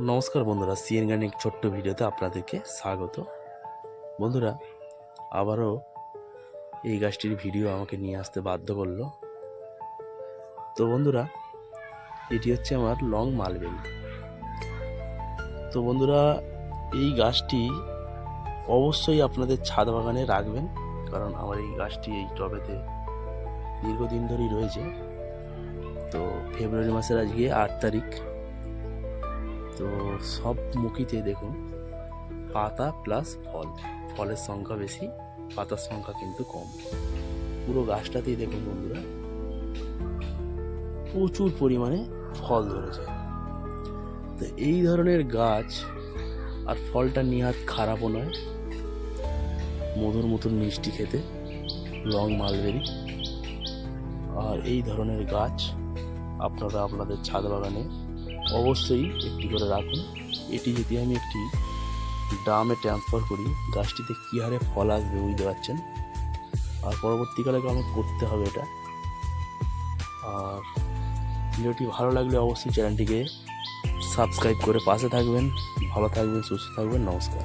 নমস্কার বন্ধুরা, CN gardening ছোট্ট ভিডিওতে আপনাদেরকে স্বাগত। বন্ধুরা, আবারও এই গাছটির ভিডিও আমাকে নিয়ে আসতে বাধ্য করলো। তো বন্ধুরা, এটি হচ্ছে আমার লং মালবেরি। তো বন্ধুরা, এই গাছটি অবশ্যই আপনাদের ছাদ বাগানে রাখবেন, কারণ আমার এই গাছটি এই টবেতে দীর্ঘদিন ধরেই রয়েছে। তো ফেব্রুয়ারি মাসের আজকে 8 তারিখ। তো সব মুখিতে দেখুন পাতা প্লাস ফলের সংখ্যা বেশি, পাতার সংখ্যা কিন্তু কম। পুরো গাছটাতেই দেখুন বন্ধুরা প্রচুর পরিমাণে ফল ধরেছে। তো এই ধরনের গাছ, আর ফলটা নিহাত খারাপও নয়, মধুর মতন মিষ্টি খেতে, লং মালবেরি। আর এই ধরনের গাছ আপনারা আপনাদের ছাদ বাগানে অবশ্যই একটি করে রাখুন। এটি যদি আমি একটি ড্রামে ট্রান্সফার করি, গাছটিতে কী হারে ফল আসবে বুঝতে পারছেন। আর পরবর্তীকালে আমার করতে হবে এটা। আর ভিডিওটি ভালো লাগলে অবশ্যই চ্যানেলটিকে সাবস্ক্রাইব করে পাশে থাকবেন। ভালো থাকবেন, সুস্থ থাকবেন। নমস্কার।